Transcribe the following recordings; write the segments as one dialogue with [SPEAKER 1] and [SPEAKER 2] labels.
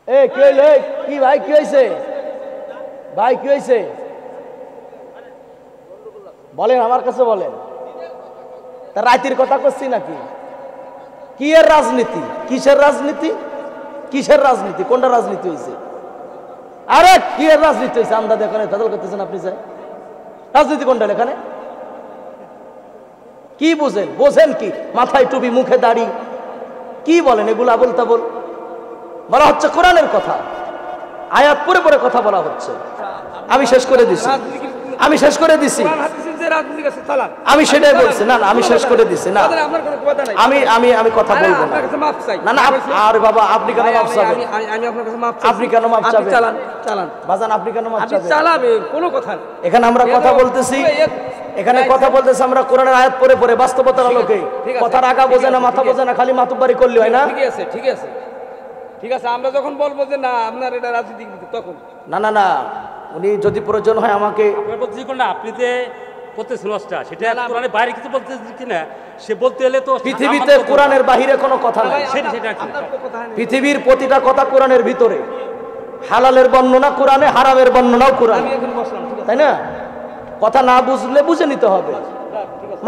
[SPEAKER 1] কি ভাই, কি হয়েছে ভাই, কি হয়েছে বলেন, আমার কাছে বলেন। তা রাইতের কথা করছি নাকি? কি এর রাজনীতি? কিসের রাজনীতি? কিসের রাজনীতি? কোনটা রাজনীতি হয়েছে? আরে কি এর রাজনীতি হয়েছে? আমরা এখানে ফেদল করতেছেন আপনি, স্যার রাজনীতি কোনটা এখানে? কি বোঝেন? বোঝেন কি? মাথায় টুপি, মুখে দাড়ি, কি বলেন এগুলো? আবুল তাবুল বলা হচ্ছে। কোরআনের কথা আয়াত পরে পরে কথা বলা হচ্ছে। আমি শেষ করে দিছি, আমি শেষ করে দিছি, আমি সেটাই বলছি। না না, আমি শেষ করে দিছি। না আমি আমি আমি কথা বলবো না। না আর বাবা, আপনি কেন মাপ চাবেন? আপনি কেন মাপ চাবেন? বাজান, আপনি কেন মাপ চাবেন?
[SPEAKER 2] কোনো কথা
[SPEAKER 1] এখানে আমরা কথা বলতেছি, এখানে কথা বলতেছি আমরা কোরআনের আয়াত পরে পরে, বাস্তবতার আলোকে। কথার আগা বোঝে না, মাথা বোঝে না, খালি মাতুব্বারি করলে হয় না।
[SPEAKER 2] ঠিক আছে, ঠিক আছে, ঠিক আছে। আমরা যখন বলবো যে না আপনার এটা রাজনীতি, তখন
[SPEAKER 1] না না না, উনি যদি প্রয়োজন হয় আমাকে
[SPEAKER 3] আপনি যে করতেছেন সেটা কোরআনের বাইরে কিছু বলতেছেন কিনা সে বলতে এলে তো
[SPEAKER 1] পৃথিবীতে কোরআনের বাহিরে কোনো কথা নাই। পৃথিবীর প্রতিটা কথা কোরআনের ভিতরে। হালালের বর্ণনা কোরআনে, হারামের বর্ণনাও কোরআনে, তাই না? কথা না বুঝলে বুঝে নিতে হবে।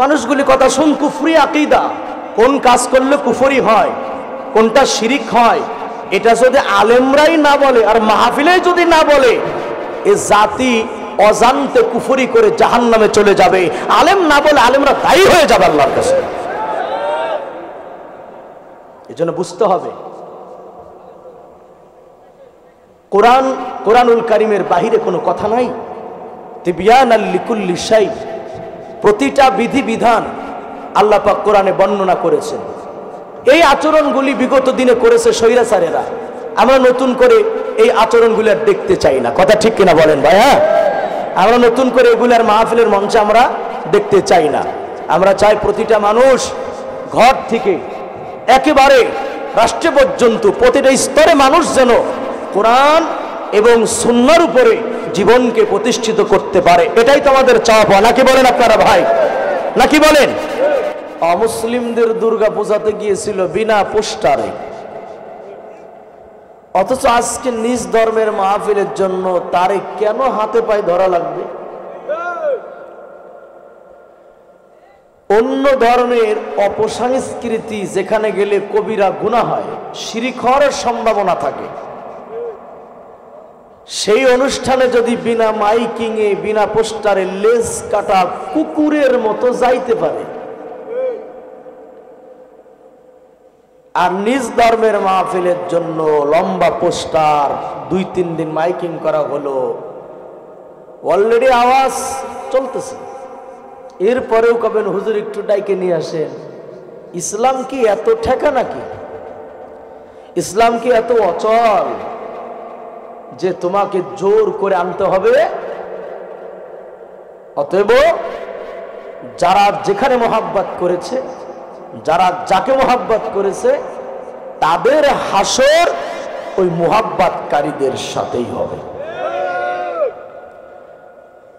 [SPEAKER 1] মানুষগুলি কথা শুন, কুফরি আকীদা, কোন কাজ করলে কুফরি হয়, কোনটা শিরিক হয়, এটা যদি আলেমরাই না বলে আর মাহফিলে যদি না বলে, এ জাতি অজান্তে কুফরি করে জাহান্নামে চলে যাবে। আলেম না বলে আলেমরা দায়ী হয়ে যাবে আল্লাহর কাছে। এজন্য বুঝতে হবে কোরআন, কোরআনুল কারীমের বাহিরে কোনো কথা নাই। তিবয়ানাল লিকুল্লি শাই, প্রতিটা বিধি বিধান আল্লাহ পাক কোরআনে বর্ণনা করেছেন। এই আচরণগুলি বিগত দিনে করেছে স্বৈরাচারেরা। আমরা নতুন করে এই আচরণগুলি আর দেখতে চাই না। কথা ঠিক কিনা বলেন ভাই? হ্যাঁ, আমরা নতুন করে এগুলার মাহফিলের মঞ্চে আমরা দেখতে চাই না। আমরা চাই প্রতিটা মানুষ ঘর থেকে একেবারে রাষ্ট্র পর্যন্ত প্রতিটা স্তরে মানুষ যেন কোরআন এবং সুন্নাহর উপরে জীবনকে প্রতিষ্ঠিত করতে পারে। এটাই তো আমাদের চাওয়া, নাকি বলেন আপনারা ভাই? নাকি বলেন? অমুসলিমদের দুর্গা পূজাতে গিয়েছিল বিনা পোস্টারে, অথচ আজকে নিজ ধর্মের মাহফিলের জন্য তারে কেন হাতে পায়ে ধরা লাগবে? অন্য ধর্মের অপসংস্কৃতি যেখানে গেলে কবিরা গুনাহ হয়, শিরক হওয়ার সম্ভাবনা থাকে, সেই অনুষ্ঠানে যদি বিনা মাইকিং এ, বিনা পোস্টারে লেজ কাটা কুকুরের মতো যাইতে পারে, আর নিজ ধর্মের মাহফিলের জন্য লম্বা পোস্টার, 2-3 দিন মাইকিং করা হলো, অলরেডি আওয়াজ চলতেছে, এরপরেও কবেন হুজুর একটু ডাইকে নিয়ে আসেন। ইসলাম কি এত ঠেকা নাকি? ইসলাম কি এত অচল যে তোমাকে জোর করে আনতে হবে? অতএব যারা যেখানে মহাব্বত করেছে, যারা যাকে মহাব্বত করেছে, তাদের হাসর ওই মহাব্বতকারীদের সাথেই হবে।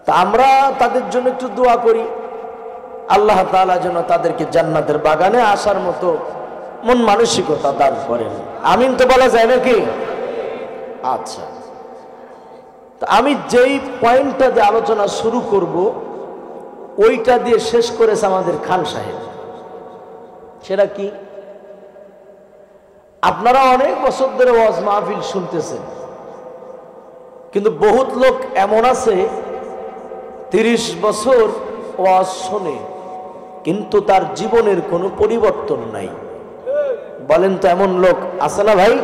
[SPEAKER 1] তা আমরা তাদের জন্য একটু দোয়া করি, আল্লাহ তাআলা যেন তাদেরকে জান্নাতের বাগানে আসার মতো মন মানসিকতা দান করেন। আমিন তো বলা যায় নাকি? আচ্ছা, আমি যেই পয়েন্টটা দিয়ে আলোচনা শুরু করব ওইটা দিয়ে শেষ করেছে আমাদের খান সাহেব। সেটা কি? আপনারা অনেক বছর ধরে ওয়াজ মাহফিল শুনতেছেন, কিন্তু বহুত লোক এমন আছে 30 বছর ওয়াজ শোনে কিন্তু তার জীবনের কোনো পরিবর্তন নাই। বলেন তো এমন লোক আছে না ভাই?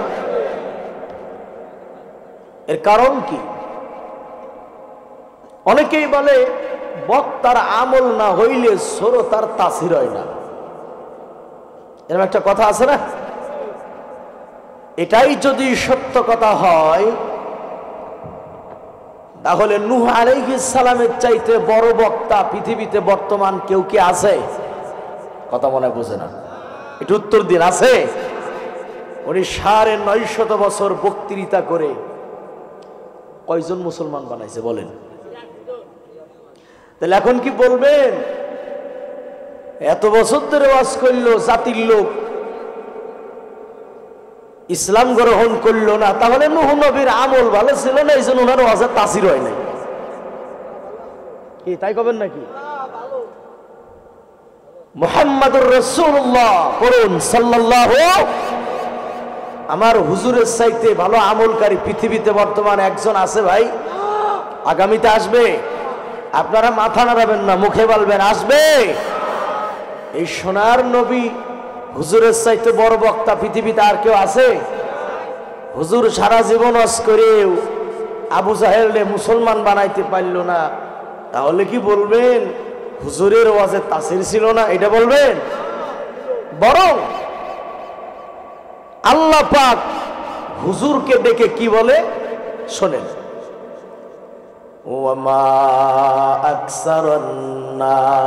[SPEAKER 1] এর কারণ কি? অনেকেই বলে বক্তার আমল না হইলে শ্রোতার তাসির হয় না, এরকম একটা কথা আছে না? এটাই যদি সত্য কথা হয়, তাহলে নূহ আলাইহিস সালামের চাইতে বড় বক্তা পৃথিবীতে বর্তমান কেউ কি আছে? কথা মনে বোঝে না, একটু উত্তর দিন। আছে? উনি 950 বছর বক্তৃতা করে কয়জন মুসলমান বানাইছে বলেন? তাহলে এখন কি বলবেন? এত বছর ধরে ওয়াজ করলো জাতির লোক, ইসলাম গ্রহণ করলো না, তাহলে নূহ নবীর আমল ভালো ছিল না, এই জন্য ওনার ওয়াজে তাসির হয় নাই। কি তাই কবেন নাকি? মুহাম্মাদুর রাসূলুল্লাহ পড়ুন সাল্লাল্লাহু। আমার হুজুরের চাইতে ভালো আমলকারী পৃথিবীতে বর্তমান একজন আছে ভাই? আগামীতে আসবে? আপনারা মাথা নাড়াবেন না, মুখে বলবেন আসবে। এই সোনার নবী হুজুরের চাইতে বড় বক্তা পৃথিবীতে আর কেউ আছে? হুজুর সারা জীবন ওয়াজ করেও আবু জাহেলকে মুসলমান বানাইতে পারল না, তাহলে কি বলবেন হুজুরের ওয়াজে তাসির ছিল না? এটা বলবেন? বরং আল্লাহ পাক হুজুরকে ডেকে কি বলে শোনেন, ওয়ামা আকসারুন নাস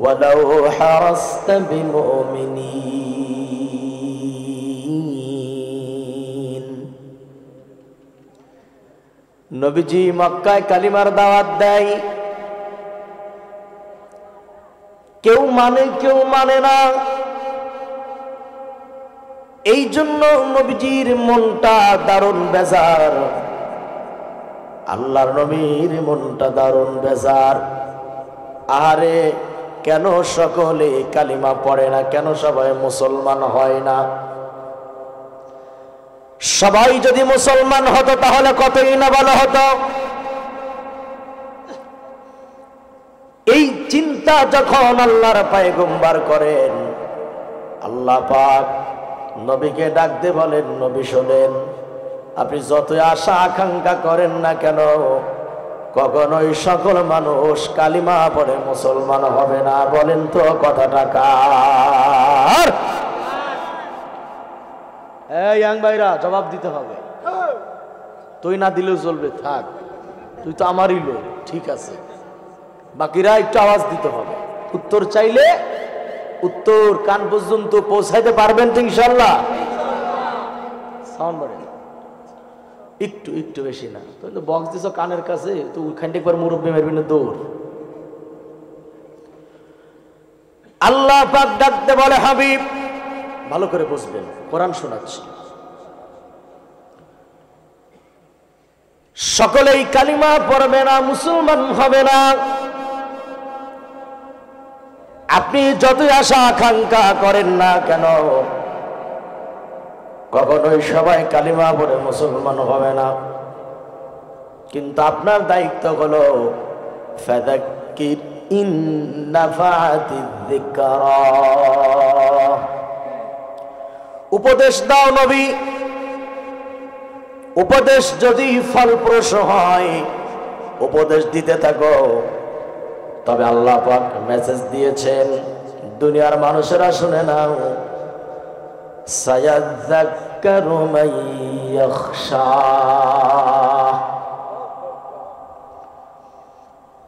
[SPEAKER 1] ওয়ালাউ হারাসতা বিমুমিনিন। নবীজি মক্কায় কালিমার দাওয়াত দেয়, কেউ মানে কেউ মানে না। এই জন্য নবীজির মনটা দারুণ বেজার, আল্লাহর নবীর মনটা দারুণ বেজার। আরে কেন সকলে কালিমা পড়ে না, কেন সবাই মুসলমান হয় না? সবাই যদি মুসলমান হতো তাহলে কতই না ভালো হতো। এই চিন্তা যখন আল্লাহর পয়গম্বর করেন, আল্লাহ পাক নবীকে ডাক দিয়ে বলেন, নবী শোনেন, আপনি যত আশা আকাঙ্ক্ষা করেন না কেন, কখনোই সকল মানুষ কালিমা পড়ে মুসলমান হবে না। বলেন তো কথাটা কার? এই ইয়াং ভাইরা জবাব দিতে হবে। তুই না দিলেও চলবে, থাক, তুই তো আমারই লোক, ঠিক আছে। বাকিরা একটু আওয়াজ দিতে হবে। উত্তর চাইলে উত্তর কান পর্যন্ত পৌঁছাইতে পারবেন তো ইনশাল্লাহ? সাউন্ড বাড়ে একটু, একটু বেশি না। তো বক্স দিছ কানের কাছে, তো ওইখানটা একবার মুরব্বী মারবি না দৌড়। আল্লাহ পাক ডাকতে বলে, হাবিব ভালো করে বুঝবেন, কোরআন শোনাচ্ছি। সকলেই কালিমা পড়বে না, মুসলমান হবে না। আপনি যতই আশা আকাঙ্ক্ষা করেন না কেন, কখনোই সবাই কালিমা পড়ে মুসলমান হবে না। কিন্তু আপনার দায়িত্ব হলো ফাযাক্কির ইন নাফাআতিয যিকরা, উপদেশ দাও নবী। উপদেশ যদি ফলপ্রসূ হয়, উপদেশ দিতে থাকো। তবে আল্লাহ পাক মেসেজ দিয়েছেন, দুনিয়ার মানুষেরা শুনে নাও, সায়াযাক্কারু মান ইয়াখশা।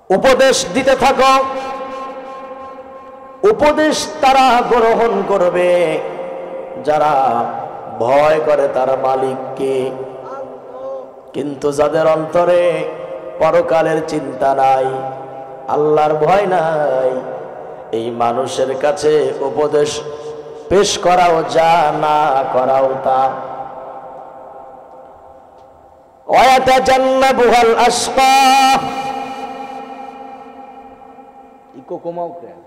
[SPEAKER 1] উপদেশ দিতে থাকো, উপদেশ তারা গ্রহণ করবে যারা ভয় করে তার মালিককে। কিন্তু যাদের অন্তরে পরকালের চিন্তা নাই, আল্লাহর ভয় নাই, এই মানুষের কাছে উপদেশ পেশ করাও যা, না করাও তা। ওয়াতাজান্নাবুহাল আশকা, ইকো কমাও কেন,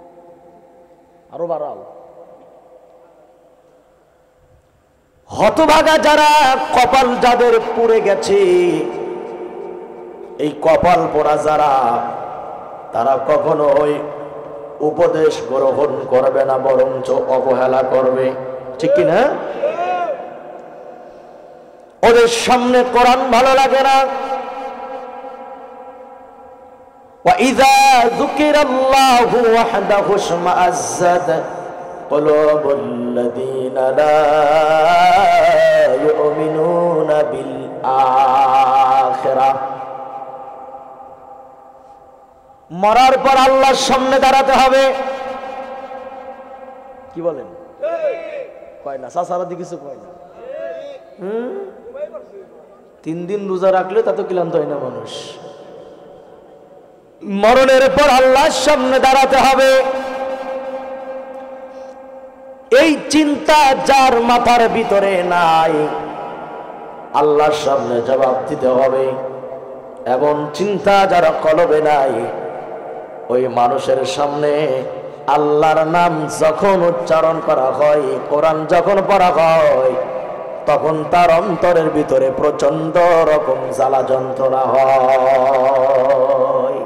[SPEAKER 1] আরো বাড়াও। হতভাগা যারা, কপাল যাদের পুড়ে গেছে, এই কপাল পোড়া যারা, তারা কখনো ওই উপদেশ গ্রহণ করবে না, বরঞ্চ অবহেলা করবে। ঠিক কিনা? ওদের সামনে কোরআন ভালো লাগে না। وَإِذَا ذُكِرَ اللَّهُ وَحْدَهُ اشْمَأَزَّتْ قُلُوبُ الَّذِينَ لَا يُؤْمِنُونَ بِالْآخِرَةِ। মরার পর আল্লাহর সামনে দাঁড়াতে হবে। কি বলেন? কয় না, সাসারা দি কিছু কয় না। 3 দিন রোজা রাখলে তা তো ক্লান্ত হয় না মানুষ। মরণের পর আল্লাহর সামনে দাঁড়াতে হবে। এই চিন্তা যার মাথার ভিতরে নাই, আল্লাহর সামনে জবাব দিতে হবে। এমন চিন্তা যারা কলবে নাই, ওই মানুষের সামনে আল্লাহর নাম যখন উচ্চারণ করা হয়, কোরআন যখন পড়া হয়, তখন তার অন্তরের ভিতরে প্রচন্ড রকম জ্বালা যন্ত্রণা হয়।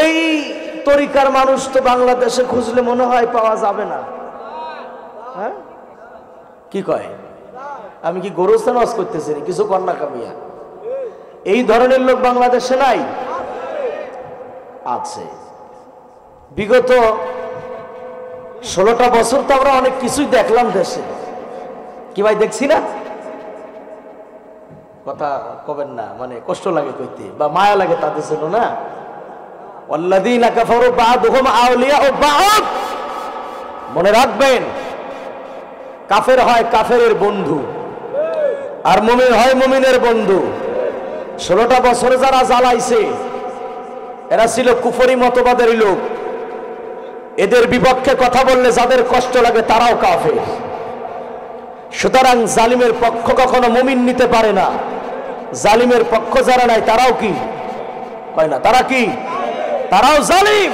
[SPEAKER 1] এই তরিকার মানুষ তো বাংলাদেশে খুঁজলে মনে হয় পাওয়া যাবে না। হ্যাঁ, কি কয়? আমি কি গোরস্থান ওয়াজ করতেছি কিছু কন্যা কামিয়া? এই ধরনের লোক বাংলাদেশে নাই? আছে। বিগত 16টা বছর তো আমরা অনেক কিছুই দেখলাম দেশে। কি ভাই দেখছি না? কথা কবেন না, মানে কষ্ট লাগে কইতে বা মায়া লাগে তাদের জন্য না। ওয়াল্লাযীনা কাফারু বা'দুহুম আউলিয়াউ বা'দ। মনে রাখবেন, কাফের হয় কাফেরের বন্ধু, আর মুমিন হয় মুমিনের বন্ধু। 16টা বছর যারা জ্বালাইছে, এরা ছিল কুফরি মতবাদের লোক। এদের বিপক্ষে কথা বললে যাদের কষ্ট লাগে তারাও কাফের। সুতরাং জালিমের পক্ষ কখনো মুমিন নিতে পারে না। জালিমের পক্ষ যারা নাই তারাও কি হয় না? তারা কি? তারাও জালিম।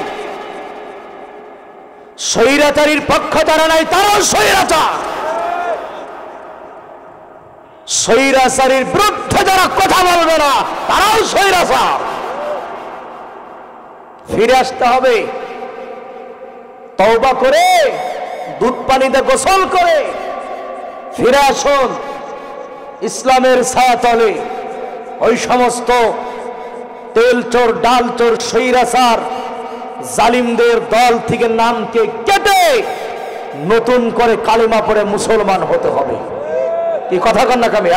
[SPEAKER 1] স্বৈরাচারীর পক্ষ যারা নাই তারাও স্বৈরাচার। স্বৈরাচারীর বিরুদ্ধে যারা কথা বলবে না তারাও স্বৈরাচার। ফিরে আসতে হবে, তওবা করে দুধ পানিতে গোসল করে ফিরে আসুন ইসলামের ছায়াতলে। ওই সমস্ত তেল চোর, ডাল চোর, স্বৈরাচার, জালিমদের দল থেকে নামকে কেটে নতুন করে কালিমা পড়ে মুসলমান হতে হবে। কি কথা কন না কামি?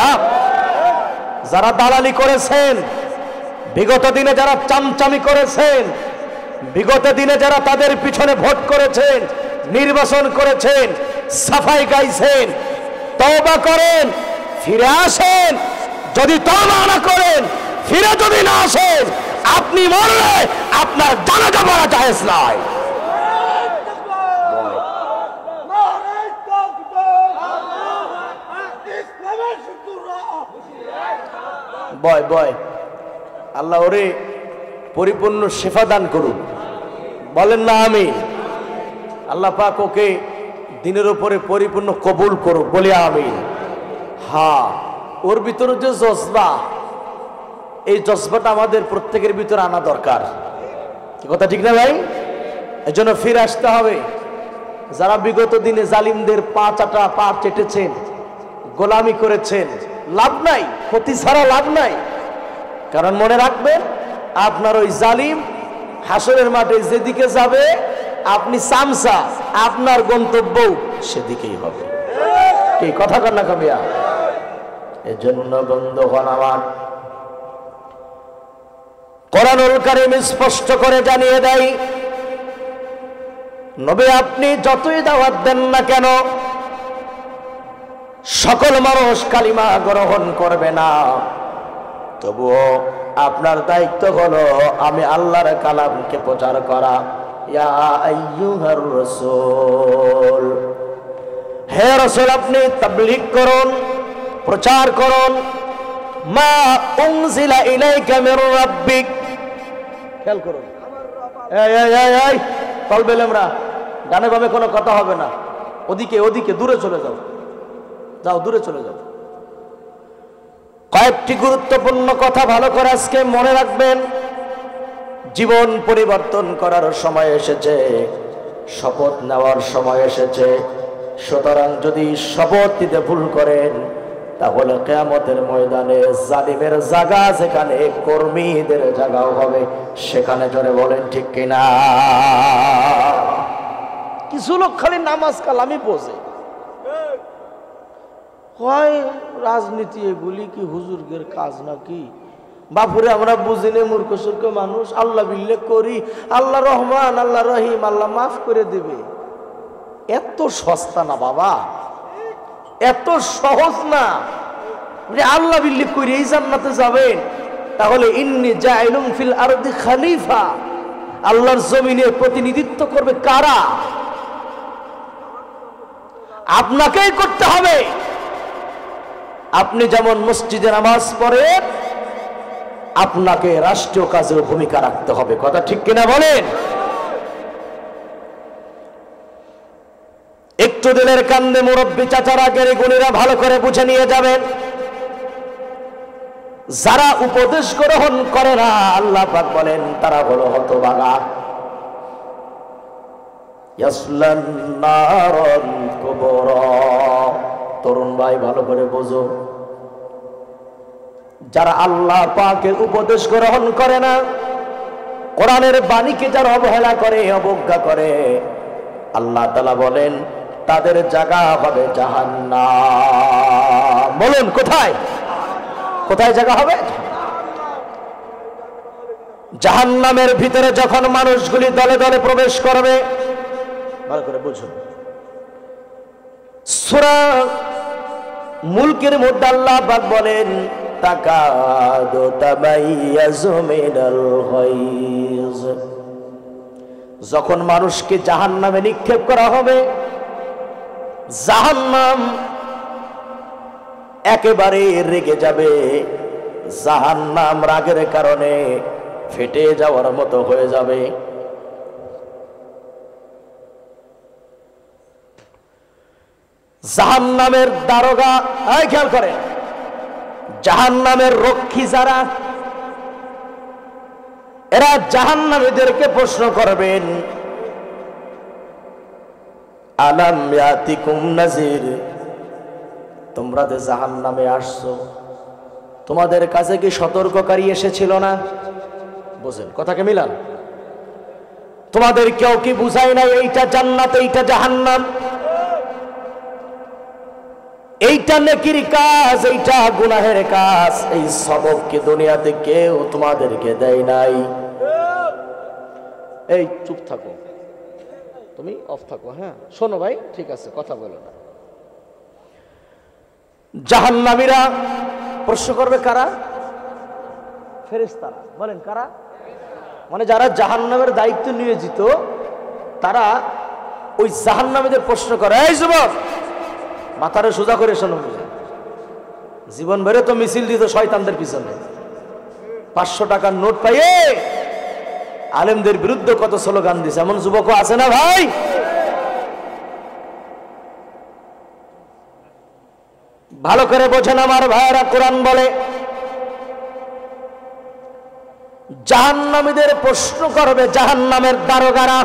[SPEAKER 1] যারা দালালি করেছেন, বিগত দিনে যারা চামচামি করেছেন, বিগত দিনে যারা তাদের পিছনে ভোট করেছেন, নির্বাচন করেছেন, সাফাই গাইছেন, তওবা করেন, ফিরে আসেন। যদি তওবা না করেন, ফিরে যদি না আসেন, আপনি মরলে আপনার জানাজা পড়া জায়েজ নয়। বয় বয় আল্লাহ ওরে পরিপূর্ণ শিফা দান করুন, বলেন না আমিন। আল্লাহ পাক ওকে দিনের উপরে পরিপূর্ণ কবুল করুক, বলি আমিন। হ্যাঁ, ওর ভিতরে যে জজবা, এই জজবাটা আমাদের প্রত্যেকের ভিতরে আনা দরকার। কথা ঠিক না ভাই? এজন্য ফিরে আসতে হবে। যারা বিগত দিনে জালিমদের পা চাটা পা চেটেছেন, গোলামি করেছেন, লাভ নাই, ক্ষতি ছাড়া লাভ নাই। কারণ মনে রাখবেন, আপনার ওই জালিম হাসরের মাঠে যেদিকে যাবে, আপনি চামচা, আপনার গন্তব্য সেদিকেই হবে। এই কথা কন না কামিয়া? এজন্য বন্ধুগণ আমার, কোরআনুল কারীম স্পষ্ট করে জানিয়ে দেয়, নবী আপনি যতই দাওয়াত দেন না কেন, সকল মানুষ কালিমা গ্রহণ করবে না, তবুও আপনার দায়িত্ব হলো আমি আল্লাহর কালামকে প্রচার করা। ইয়া আইয়ুহার রাসূল, হে রাসূল আপনি তাবলীগ করুন, প্রচার করুন। মা উনজিলা ইলাইকা মির রাব্বিক, খেয়াল করুন। এই তলবেল, আমরা ডানে বামে কোনো কথা হবে না, ওদিকে ওদিকে দূরে চলে যাও, যাও দূরে চলে যাও। কয়েকটি গুরুত্বপূর্ণ কথা ভালো করে আজকে মনে রাখবেন। জীবন পরিবর্তন করার সময় এসেছে, শপথ নেওয়ার সময় এসেছে। সুতরাং যদি শপথ দিতে ভুল করেন, তাহলে কিয়ামতের ময়দানে জালিমের জায়গা যেখানে কর্মীদের জায়গাও হবে, সেখানে জোরে বলেন ঠিক কিনা? কিছু লোক খালি নামাজ কালামি বোঝে, হয় রাজনীতি, এগুলি কি হুজুরদের কাজ নাকি? বাপুরে আমরা বুঝিনি, মূর্খ সূর্খ মানুষ। আল্লাহ বিল্লে করি, আল্লাহ রহমান, আল্লাহ রহিম, আল্লাহ মাফ করে দেবে। এত সস্তা না বাবা, এত সহজ না। আল্লাহ বিল্লে করে এই জান্নাতে যাবেন, তাহলে ইন্নী জাইলুম ফিল আরদি খলিফা, আল্লাহর জমিনে প্রতিনিধিত্ব করবে কারা? আপনাকেই করতে হবে। আপনি যেমন মসজিদে নামাজ পড়েন, আপনাকে রাষ্ট্রীয় কাজের ভূমিকা রাখতে হবে। কথা ঠিক কিনা বলেন? একটু দিলের কান্দে মুরব্বী চাচারা গেরে গুণীরা ভালো করে বুঝে নিয়ে যাবেন। যারা উপদেশ গ্রহণ করে না, আল্লাহ পাক বলেন তারা হলো হতভাগা। ইয়াসলান নারান কুবরা। তরুণ ভাই ভালো করে বোঝো, যারা আল্লাহ পাকের উপদেশ গ্রহণ করে না, কোরআনের বাণীকে যারা অবহেলা করে, অবজ্ঞা করে, আল্লাহ তাআলা বলেন তাদের জায়গা হবে জাহান্নাম। বলুন কোথায়? কোথায় জায়গা হবে? জাহান্নামের ভিতরে যখন মানুষগুলি দলে দলে প্রবেশ করবে, ভালো করে বুঝুন, সূরা মুলকের মধ্যে আল্লাহ পাক বলেন তাকাদু তামাইয়াজু মিনাল গায়জ। যখন মানুষকে জাহান্নামে নিক্ষেপ করা হবে, জাহান্নাম একেবারে রেগে যাবে, জাহান্নাম রাগের কারণে ফেটে যাওয়ার মতো হয়ে যাবে। জাহান্নামের দারোগা, খেয়াল করেন, জাহান্নামের রক্ষী যারা, এরা জাহান্নামীদেরকে প্রশ্ন করবেন, আলাম ইয়াতিকুম নাযির, তোমরা যে জাহান্নামে আসছো, তোমাদের কাছে কি সতর্ককারী এসেছিল না? বুঝেন কথাকে মিলান। তোমাদের কেউ কি বুঝায় না এইটা জান্নাত, এইটা জাহান্নাম, এইটা নেকির কাজ, এইটা গুনাহের কাজ? এই সবক কি দুনিয়াতে কেউ তোমাদেরকে দেয় নাই? এই চুপ থাকো, তুমি অফ থাকো। হ্যাঁ শোনো ভাই, ঠিক আছে, কথা বলো না। জাহান্নামীরা প্রশ্ন করবে কারা? ফেরেশতারা। বলেন কারা? মানে যারা জাহান্নামের দায়িত্ব নিয়োজিত, তারা ওই জাহান্নামীদের প্রশ্ন করে, এই যুবক মাথারে সোজা করে শোনো, জীবন ভরে তো মিছিল দিত শয়তানদের পিছনে, 500 টাকার নোট পাইয়ে আলেমদের বিরুদ্ধে কত স্লোগান দিছে, এমন যুবকও আছে না ভাই? ভালো করে বোঝেন আমার ভাইরা, কোরআন বলে জাহান্নামীদের প্রশ্ন করবে, জাহান্নামের দারোগারা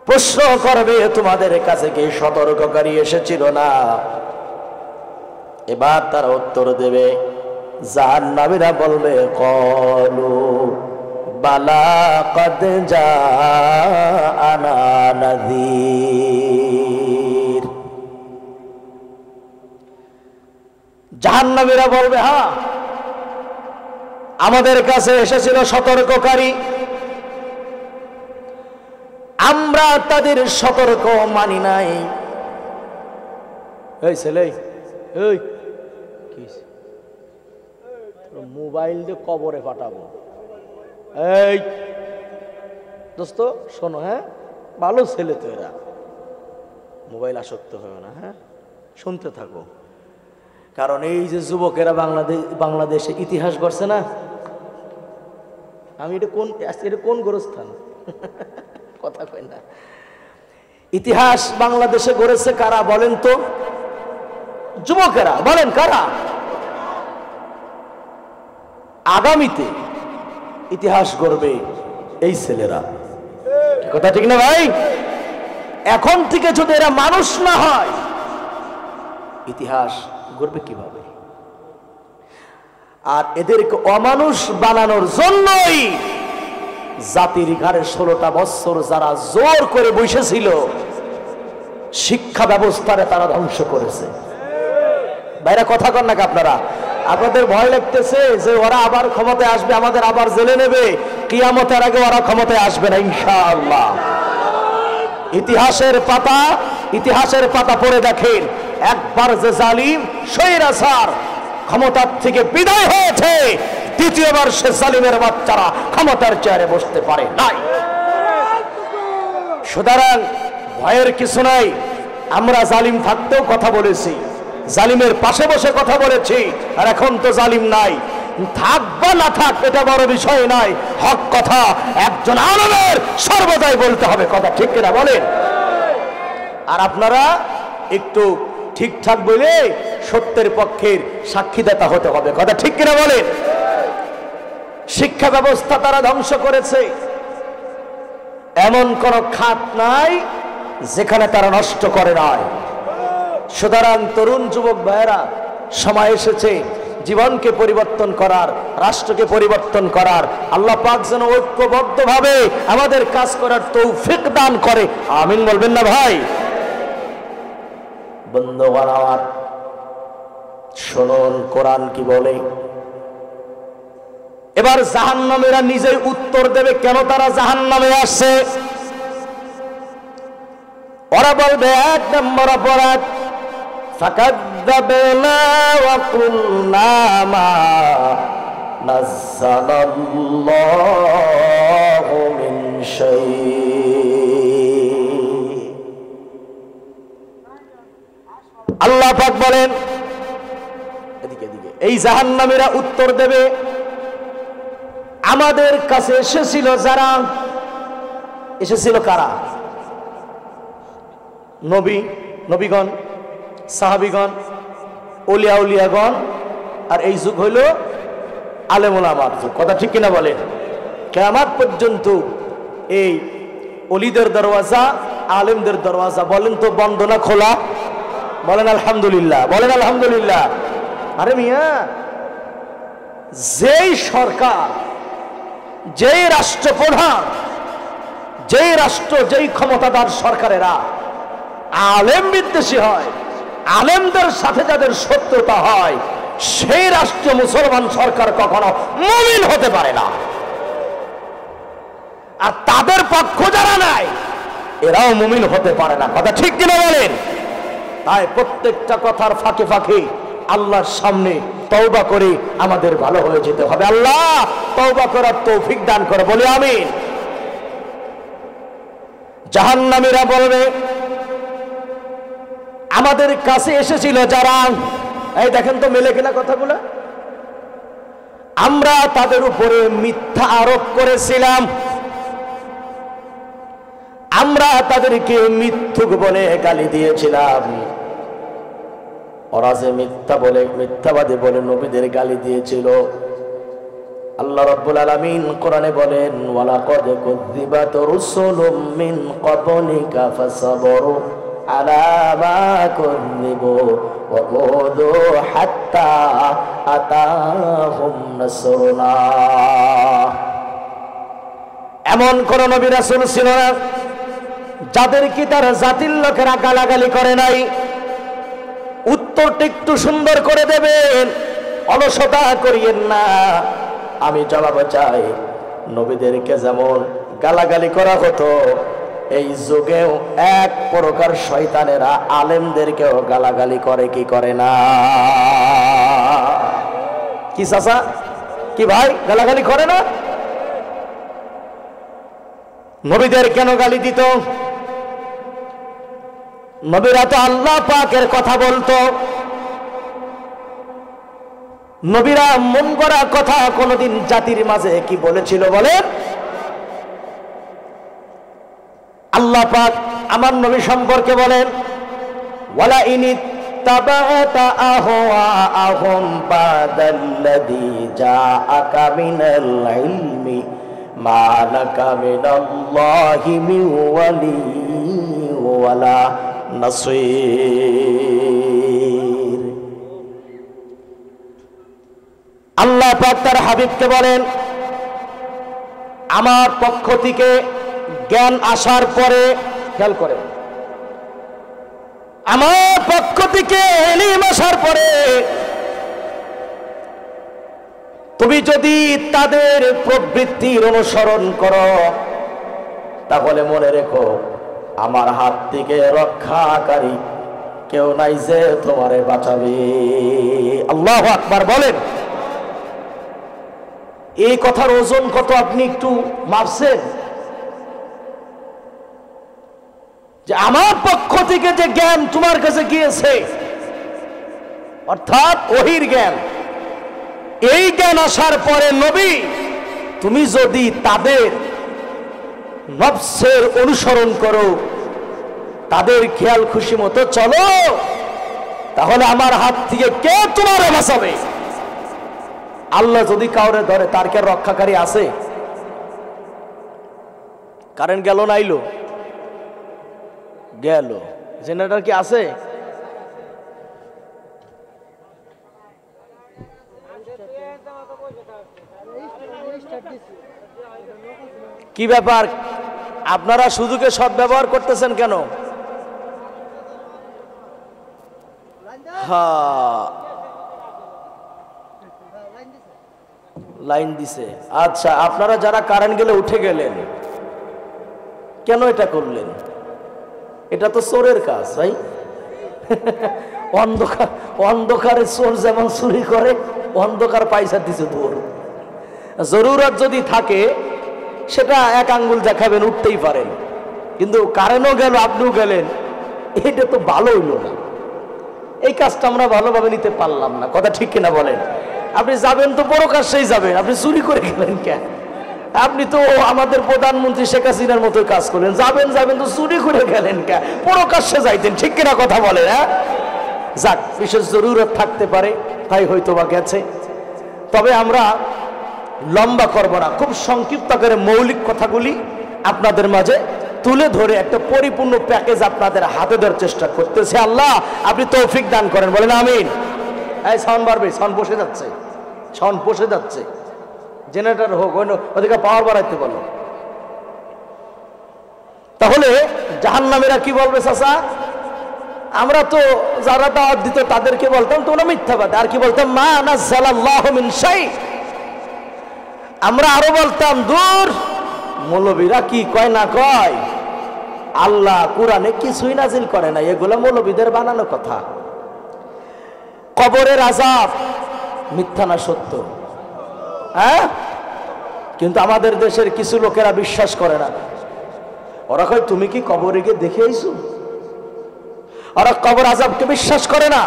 [SPEAKER 1] প্রশ্ন করবে, তোমাদের কাছে কি সতর্ককারী এসেছিল না? এবার তারা উত্তর দেবে, জাহান্নামীরা বলবে ক্বালু বালা ক্বাদ জাআনা নাযীর। জাহান্নামীরা বলবে, হ্যাঁ আমাদের কাছে এসেছিল সতর্ককারী, আমরা তাদের সতর্ক মানি নাই। এই ছেলে, এই মোবাইল দিয়ে কবরে পাঠাবো। এই দোস্ত শোনো, হ্যাঁ ভালো ছেলে তো এরা, মোবাইল আসক্ত হয় না, হ্যাঁ শুনতে থাকো। কারণ এই যে যুবকেরা বাংলাদেশে ইতিহাস গড়ছে না, আমি এটা কোন গোরস্থান কথা কই না, ইতিহাস বাংলাদেশে গড়েছে কারা বলেন তো? যুবকেরা। বলেন কারা? আগামীতে ইতিহাস গড়বে এই ছেলেরা, কথা ঠিক না ভাই? এখন থেকে যদি এরা মানুষ না হয়, ইতিহাস গড়বে কিভাবে? আর এদেরকে অমানুষ বানানোর জন্যই জাতির ঘাড়ে 16টা বছর যারা জোর করে বসেছিল, শিক্ষা ব্যবস্থারে তারা ধ্বংস করেছে। বাইরে কথা কন নাকি আপনারা? আপনাদের ভয় লাগতেছে যে ওরা আবার ক্ষমতায় আসবে, আমাদের আবার জেলে নেবে, কিয়ামতের আগে ওরা ক্ষমতায় আসবে না ইনশাআল্লাহ। ইতিহাসের পাতা পড়ে দেখেন, একবার যে জালিম স্বৈরাচার ক্ষমতার থেকে বিদায় হয়েছে, দ্বিতীয়বার সে জালিমের বাচ্চারা ক্ষমতার চেয়ারে বসতে পারে নাই। সুতরাং ভয়ের কিছু নাই। আমরা জালিম থাকতেও কথা বলেছি, জালিমের পাশে বসে কথা বলেছি, আর এখন তো জালিম নাই। থাক বা না থাক এটা বড় বিষয় নাই, হক কথা একজন আলেমের সর্বদাই বলতে হবে, কথা ঠিক কিনা বলেন? আর আপনারা একটু ঠিকঠাক বলে সত্যের পক্ষের সাক্ষীদাতা হতে হবে, কথা ঠিক কিনা বলেন? শিক্ষা ব্যবস্থা তারা ধ্বংস করেছে, এমন কোন খাত নাই যেখানে তারা নষ্ট করে নাই। সুতরাং তরুণ যুবক ভাইয়েরা, সময় এসেছে জীবনকে পরিবর্তন করার, রাষ্ট্রকে পরিবর্তন করার। আল্লাহ পাক যেন ঐক্যবদ্ধভাবে আমাদের কাজ করার তৌফিক দান করে, আমিন বলবেন না ভাই? বন্ধুগণ আমার, শুনুন কোরআন কি বলে। এবার জাহান্নামীরা নিজেই উত্তর দেবে কেন তারা জাহান্নামে আসছে। ওরা বলবে, এক নম্বর অপরাধ, ফাকাযযাবনা ওয়া কুলনা মা নাযালাল্লাহু মিন শাই। আল্লাহ পাক বলেন, এদিকে এদিকে, এই জাহান্নামীরা উত্তর দেবে, আমাদের কাছে এসেছিল যারা, এসেছিল কারা? নবী, নবীগণ, সাহাবীগণ, ওলিয়া উলিয়াগণ, আর এই যুগ হইল আলেম ওলামার যুগ, কথা ঠিক কিনা বলেন? কিয়ামত পর্যন্ত এই ওলিদের দরওয়াজা, আলেমদের দরওয়াজা বলেন তো বন্ধ না খোলা? বলেন আলহামদুলিল্লাহ, বলেন আলহামদুলিল্লাহ। আরে মিয়া, যেই সরকার, যেই রাষ্ট্রপ্রধান, যেই রাষ্ট্র, যেই ক্ষমতাদার সরকারেরা আলেম বিদ্বেষী হয়, আলেমদের সাথে যাদের শত্রুতা হয়, সেই রাষ্ট্র মুসলমান সরকার কখনো মুমিন হতে পারে না। আর তাদের পক্ষ যারা নাই, এরাও মুমিন হতে পারে না, কথা ঠিক কিনা বলেন? তাই প্রত্যেকটা কথার ফাঁকে ফাঁকে আল্লাহর সামনে তওবা করে আমাদের ভালো হয়ে যেতে হবে। আল্লাহ তওবা করার তৌফিক দান করে, বলি আমিন। জাহান্নামীরা বলবে, আমাদের কাছে এসেছিল যারা, এই দেখেন তো মেলে কিনা কথাগুলো, আমরা তাদের উপরে মিথ্যা আরোপ করেছিলাম, আমরা তাদেরকে মিথ্যুক বলে গালি দিয়েছিলাম। ওরা যে মিথ্যা বলে, মিথ্যাবাদী বলে নবীদের গালি দিয়েছিল। আল্লাহ রাব্বুল আলামিন কোরআনে বলেন, ওয়ালাকাদ কুযযিবাত রুসুলুম মিন ক্বাবলিকা ফাসাবারু আলা মা কুযযিবু ওয়া কুযু হাত্তা আতাহুম নাসরুনা। এমন কোন নবী রাসূল ছিল না যাদেরকে তার জাতির লোকেরা গালাগালি করে নাই। উত্তরটা একটু সুন্দর করে দেবেন, অলসতা করিয়েন না। আমি জবাব চাই, নবীদেরকে যেমন গালাগালি করা হতো, এই যুগেও এক প্রকার শয়তানেরা আলেমদেরকেও গালাগালি করে, কি করে না? কি চাচা, কি ভাই, গালাগালি করে না? নবীদের কেন গালি দিত? নবীরা তো আল্লাহ পাকের কথা বলতো। নবীরা মন গড়া কথা কোনদিন জাতির মাঝে কি বলেছিল বলেন? আল্লাহ পাক আমার নবী সম্পর্কে বলেন, ওয়ালা ইনিত্তাবাতা আহওয়াআহুম বাদাল্লাযী জাআকা মিনাল ইলমি মা লাকা মিনাল্লাহি মিন ওয়ালিয়্যিন ওয়ালা নাসীর। আল্লাহ পাক তার হাবিবকে বলেন, আমার পক্ষ থেকে জ্ঞান আসার পরে, খেয়াল করেন, আমার পক্ষ থেকে ইলম আসার পরে তুমি যদি তাদের প্রবৃত্তির অনুসরণ করো, তাহলে মনে রেখো আমার হাত থেকে রক্ষাকারী কেউ নাই যে তোমারে বাঁচাবে। আল্লাহু আকবার বলেন। এই কথার ওজন কত আপনি একটু মাপছেন? যে আমার পক্ষ থেকে যে জ্ঞান তোমার কাছে গিয়েছে, অর্থাৎ ওহির জ্ঞান, এই জ্ঞান আসার পরে নবী তুমি যদি তাদের নফসের অনুসরণ করো, তাদের খেয়াল খুশি মতো চলো, তাহলে আমার হাত থেকে কে তোমার বাঁচাবে? আল্লাহ যদি কাউরে ধরে তার কে রক্ষাকারী আছে? কারেন্ট গেল না আইলো? গেল। জেনারেটর কি আছে? কি ব্যাপার, আপনারা সুযোগে সদ্ব্যবহার করতেছেন কেন? হ্যাঁ, লাইন দিছে। আচ্ছা, আপনারা যারা কারেন্ট গেলে উঠে গেলেন, কেন এটা করলেন? এটা তো চোরের কাজ ভাই। অন্ধকারে চোর যেমন চুরি করে, অন্ধকার পয়সা দিছে দূর। জরুরত যদি থাকে সেটা এক আঙ্গুল দেখাবেন, উঠতেই পারেন, কিন্তু কারেন্টও গেল আপনিও গেলেন, এটা তো ভালো হইল না। এই কাজটা আমরা ভালোভাবে নিতে পারলাম না, কথা ঠিক কিনা বলেন? আপনি যাবেন তো বড় কাজটাই যাবেন, আপনি চুরি করে গেলেন কেন? আপনি তো আমাদের প্রধানমন্ত্রী শেখ হাসিনার মতোই কাজ করলেন, যাবেন তো চুরি করে গেলেন কেন? বড় কাজে যাইতেন, ঠিক কিনা কথা বলেন? হ্যাঁ, যাক, বিশেষ জরুরত থাকতে পারে তাই হয়তো বা গেছে। তবে আমরা লম্বা করব না, খুব সংক্ষিপ্ত করে মৌলিক কথাগুলি আপনাদের মাঝে তুলে ধরে একটা পরিপূর্ণ প্যাকেজ আপনাদের হাতে দেওয়ার চেষ্টা করতেছে। আল্লাহ আপনি তৌফিক দান করেন, বলেন আমিন। এই সাউন্ড বাড়বে, সাউন্ড বসে যাচ্ছে, সাউন্ড বসে যাচ্ছে। জেনারেটর হোক, ওদিকে পাওয়ার বাড়াইতে বলো। তাহলে জাহান্নামীরা কি বলবে? চাচা, আমরা তো যারা দাওয়াত দিত তাদেরকে বলতাম তোমরা মিথ্যাবাদী, আর কি বলতাম? মা নাযালাল্লাহু মিন শাই। আমরা আরো বলতাম দূর, মৌলবীরা কি কয় না কয়, আল্লাহ কোরআনে কিছুই নাজিল করে না, এগুলো মৌলবীদের বানানো কথা। কবরের আযাব মিথ্যা না সত্য? হ্যাঁ, কিন্তু আমাদের দেশের কিছু লোকেরা বিশ্বাস করে না। ওরা কয় তুমি কি কবরে গিয়ে দেখে আইছো? ওরা কবর আযাবকে বিশ্বাস করে না,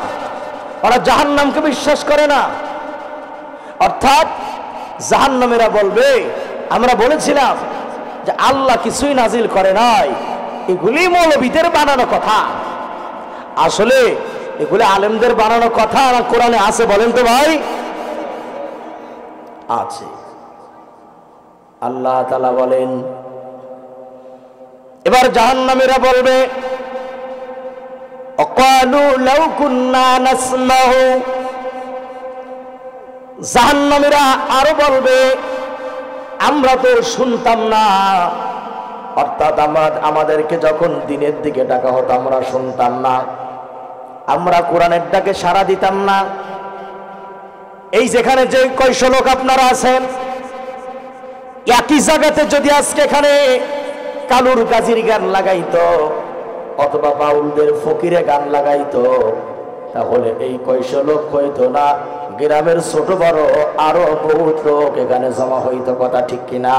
[SPEAKER 1] ওরা জাহান্নামকে বিশ্বাস করে না। অর্থাৎ জাহান্নামীরা বলবে, আমরা বলেছিলাম যে আল্লাহ কিছুই নাজিল করে নাই, এগুলি মৌলবীদের বানানো কথা। আসলে এগুলি আলেমদের বানানো কথা না কোরআনে আছে? বলেন তো ভাই। আছে। আল্লাহ তাআলা বলেন, এবার জাহান্নামীরা বলবে অকালু লাউ কুন্না নাসমাউ। জাহান্নামীরা আরো বলবে আমরা তো শুনতাম না, অর্থাৎ আমাদেরকে যখন দিনের দিকে ডাকা হতো আমরা শুনতাম না, আমরা কোরআনের ডাকে সাড়া দিতাম না। এই যেখানে যে কয়শো লোক আপনারা আছেন, একই জায়গাতে যদি আজকে এখানে কালুর গাজীর গান লাগাইতো অথবা বাউলদের ফকিরে গান লাগাইতো, তাহলে এই কয়শো লোক হইতো না, গ্রামের ছোট বড় আরো বহুত লোক এখানে জমা হইতো, কথা ঠিক কিনা?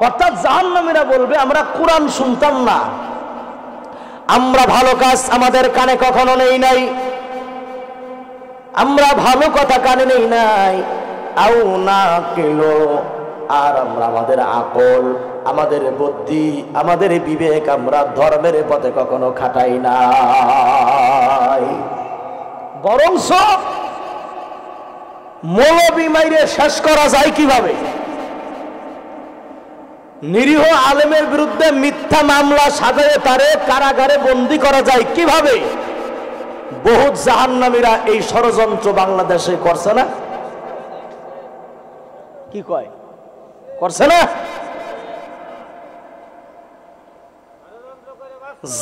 [SPEAKER 1] অর্থাৎ জাহান্নামীরা বলবে আমরা কোরআন শুনতাম না, আমরা ভালো কাজ আমাদের কানে কখনো নেই নাই, আমরা ভালো কথা কানে নেই নাই, আও না কিলো, আর আমরা আমাদের আকল, আমাদের বুদ্ধি, আমাদের বিবেক আমরা ধর্মের পথে কখনো খাটাই নাই। বরঞ্চ মৌলবী মাইরে শেষ করা যায় কিভাবে? নিরীহ আলেমের বিরুদ্ধে মিথ্যা মামলা সাজায়ে তারে কারাগারে বন্দী করা যায় কিভাবে? বহুত জাহান্নামীরা এই ষড়যন্ত্র বাংলাদেশে করছে না? কি কয়, করছে না?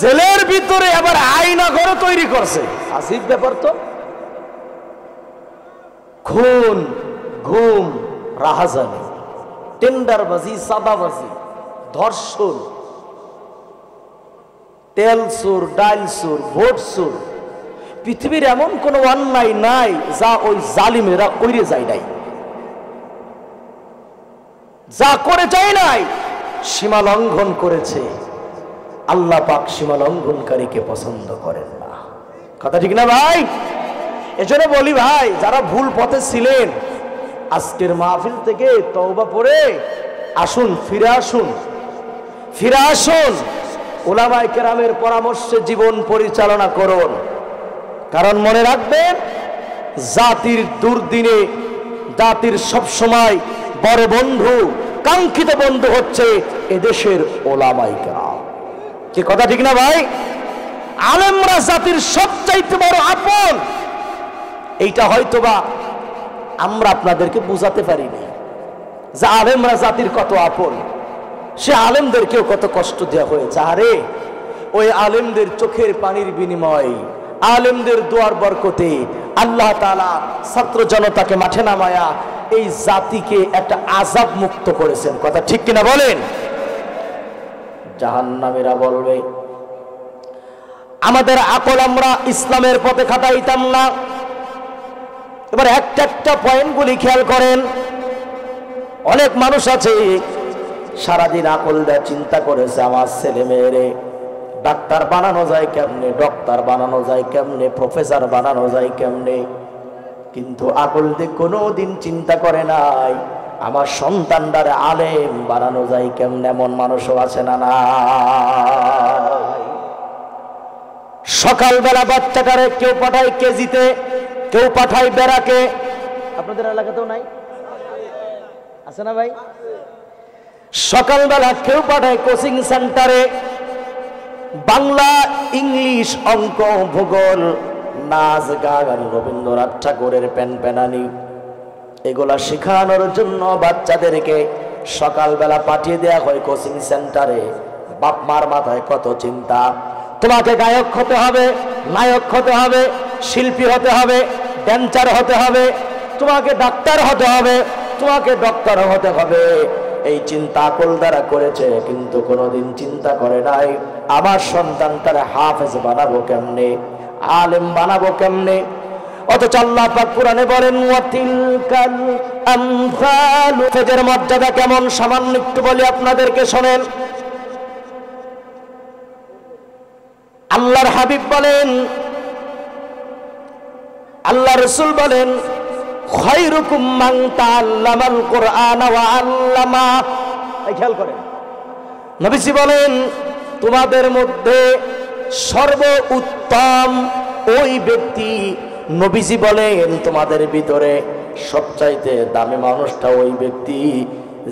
[SPEAKER 1] জেলের ভিতরে আবার আয়না ঘর তৈরি করছে, আজীব ব্যাপার তো। খুন, ঘুম, রাহাজানি, টেন্ডারবাজি, সাদাবাজি, ধর্ষণ, তেল চোর, ডাল চোর, ভোট চোর, পৃথিবীর এমন কোন অন্যায় নাই যা ওই জালিমেরা কইরে যায় নাই, যা করে যায় নাই সীমা লঙ্ঘন করেছে। আল্লাহ পাক সীমা লঙ্ঘনকারীকে পছন্দ করেন না। কথা ঠিক না ভাই? এজন্য বলি ভাই, যারা ভুল পথে ছিলেন আজকের মাহফিল থেকে তওবা পড়ে আসুন, ফিরে আসুন, ফিরে আসুন, উলামায়ে কেরামের পরামর্শে জীবন পরিচালনা করুন। কারণ মনে রাখবেন, জাতির দুর্দিনে জাতির সবসময় বড় বন্ধু, কাঙ্ক্ষিত বন্ধু হচ্ছে এদেশের উলামায়ে কেরাম। কি কথা ঠিক না ভাই? আলেমরা জাতির সবচাইতে বড় আপন। এইটা হয়তোবা আমরা আপনাদেরকে বোঝাতে পারিনি যে আলেমরা জাতির কত আপন। সে আলেমদেরকেও কত কষ্ট দেওয়া হয়েছে। আরে ওই আলেমদের চোখের পানির বিনিময়ে, আলেমদের দোয়ার বরকতে আল্লাহ তাআলা ছাত্র জনতাকে মাঠে নামায়া এই জাতিকে একটা আযাব মুক্ত করেছেন। কথা ঠিক কিনা বলেন? জাহান্নামীরা বলবে আমাদের আকল আমরা ইসলামের পথে খাটাইতাম না। এবার একটা একটা পয়েন্টগুলি খেয়াল করেন। অনেক মানুষ আছে সারাদিন আকল দেয়, চিন্তা করেছে আমার ছেলে মেয়েরে ডাক্তার বানানো যায় কেমনে, ডক্টর বানানো যায় কেমনে, প্রফেসর বানানো যায় কেমনে, কিন্তু আকল দিয়ে কোনোদিন চিন্তা করে নাই আমার সন্তানটারে আলেম বানানো যায় কেমনে। এমন মানুষও আছে না? না, সকালবেলা বাচ্চাটারে কেউ পাঠায় কেজিতে, কেউ পাঠায় বেড়াকে। আপনাদের এলাকাতেও নাই? আছে না ভাই? সকালবেলা কেউ পাঠায় কোচিং সেন্টারে, বাংলা, ইংলিশ, অঙ্ক, ভূগোল, নাচ, গান, রবীন্দ্রনাথ ঠাকুরের প্যানপ্যানানি, এগুলা শেখানোর জন্য বাচ্চাদেরকে সকালবেলা পাঠিয়ে দেওয়া হয় কোচিং সেন্টারে। বাপ মার মাথায় কত চিন্তা, তোমাকে গায়ক হতে হবে, নায়ক হতে হবে, শিল্পী হতে হবে, ড্যান্সার হতে হবে, তোমাকে ডাক্তার হতে হবে, তোমাকে ডক্টর হতে হবে। এই চিন্তা আকল দ্বারা করেছে, কিন্তু কোনোদিন চিন্তা করে নাই আমার সন্তানটারে হাফেজ বানাবো কেমনে, আলেম বানাবো কেমনে। অথচ আল্লাহ পাক কোরআনে বলেন ওয়াতিলকাল আমসালু, হাফেজের মর্যাদা কেমন সামান্য একটু বলি আপনাদেরকে শোনেন। আল্লাহর হাবিব বলেন, আল্লাহ রাসূল বলেন খায়রুকুম মান তাআল্লামাল কুরআন ওয়া আল্লামা। এই খেয়াল করেন, নবীজি বলেন তোমাদের মধ্যে সর্বোত্তম ওই ব্যক্তি, নবীজি বলেন তোমাদের ভিতরে সবচাইতে দামি মানুষটা ওই ব্যক্তি